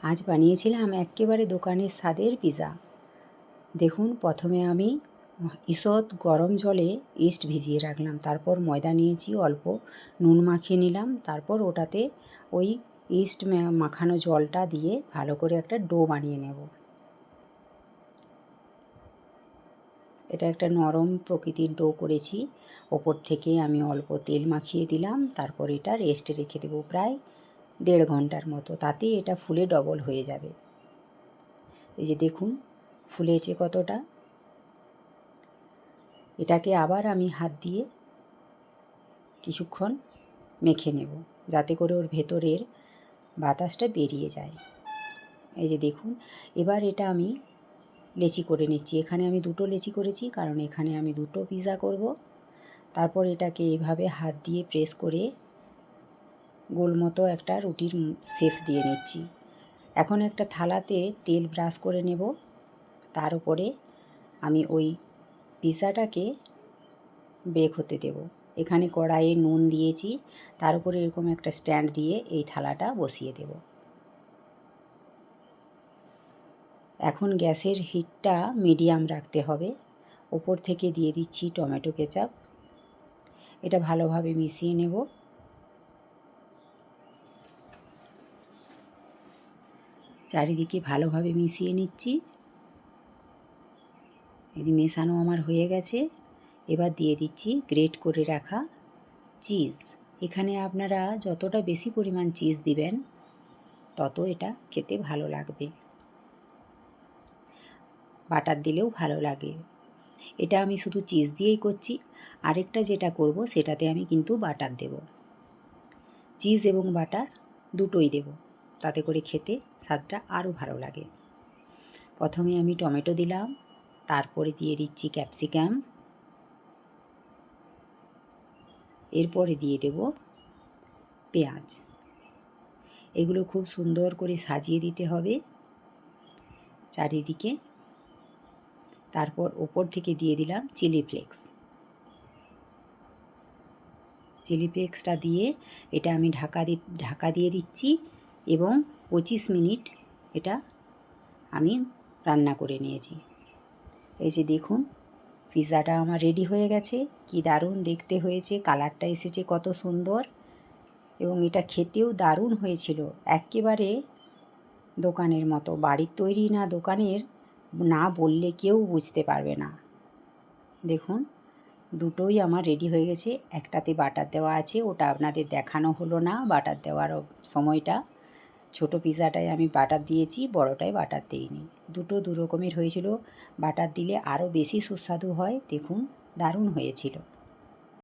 আজ বানিয়েছিলাম এক্কেবারে দোকানের স্বাদের পিৎজা। দেখুন, প্রথমে আমি ঈষৎ গরম জলে ইস্ট ভিজিয়ে রাখলাম, তারপর ময়দা নিয়েছি, অল্প নুন মাখিয়ে নিলাম, তারপর ওটাতে ওই ইস্ট মাখানো জলটা দিয়ে ভালো করে একটা ডো বানিয়ে নেব। এটা একটা নরম প্রকৃতির ডো করেছি। ওপর থেকে আমি অল্প তেল মাখিয়ে দিলাম, তারপর এটা রেস্টে রেখে দেবো প্রায় 1.5 ঘন্টার মতো। তাতে এটা ফুলে ডবল হয়ে যাবে। এই যে দেখুন ফুলেছে কতটা। এটাকে আবার আমি হাত দিয়ে কিছুক্ষণ মেখে নেব, যাতে করে ওর ভেতরের বাতাসটা বেরিয়ে যায়। এই যে দেখুন, এবার এটা আমি লেচি করে নিচ্ছি। এখানে আমি 2টো লেচি করেছি, কারণ এখানে আমি 2টো পিৎজা করব। তারপর এটাকে এইভাবে হাত দিয়ে প্রেস করে গোল মতো একটা রুটির শেপ দিয়ে নিচ্ছি। এখন একটা থালাতে তেল ব্রাশ করে নেব, তার উপরে আমি ওই পিৎজাটাকে বেক হতে দেব। এখানে কড়াইয়ে নুন দিয়েছি, তার উপরে এরকম একটা স্ট্যান্ড দিয়ে এই থালাটা বসিয়ে দেব। এখন গ্যাসের হিটটা মিডিয়াম রাখতে হবে। ওপর থেকে দিয়ে দিচ্ছি টমেটো কেচাপ। এটা ভালোভাবে মিশিয়ে নেব। চারিদিকে ভালোভাবে মিশিয়ে নিচ্ছি। এই যে মেশানো আমার হয়ে গেছে। এবার দিয়ে দিচ্ছি গ্রেট করে রাখা চিজ। এখানে আপনারা যতটা বেশি পরিমাণ চিজ দিবেন, তত এটা খেতে ভালো লাগবে। বাটার দিলেও ভালো লাগে। এটা আমি শুধু চিজ দিয়েই করছি। আরেকটা যেটা করব সেটাতে আমি কিন্তু বাটার দেব। চিজ এবং বাটার দুটোই দেব, তাতে করে খেতে স্বাদটা আরও ভালো লাগে। প্রথমে আমি টমেটো দিলাম, তারপরে দিয়ে দিচ্ছি ক্যাপসিকাম, এরপরে দিয়ে দেব পেঁয়াজ। এগুলো খুব সুন্দর করে সাজিয়ে দিতে হবে চারিদিকে। তারপর ওপর থেকে দিয়ে দিলাম চিলি ফ্লেক্স। চিলি ফ্লেক্সটা দিয়ে এটা আমি ঢাকা দিয়ে দিচ্ছি এবং 25 মিনিট এটা আমি রান্না করে নিয়েছি। এই যে দেখুন, পিৎজাটা আমার রেডি হয়ে গেছে। কি দারুণ দেখতে হয়েছে, কালারটা এসেছে কত সুন্দর, এবং এটা খেতেও দারুণ হয়েছিল। একেবারে দোকানের মতো, বাড়ির তৈরি না দোকানের, না বললে কেউ বুঝতে পারবে না। দেখুন, দুটোই আমার রেডি হয়ে গেছে। একটাতে বাটার দেওয়া আছে, ওটা আপনাদের দেখানো হলো না বাটার দেওয়ার সময়টা। ছোটো পিৎজাটায় আমি বাটার দিয়েছি, বড়টায় বাটার দিইনি। দুটো দু রকমের হয়েছিল। বাটার দিলে আরও বেশি সুস্বাদু হয়। দেখুন, দারুণ হয়েছিল।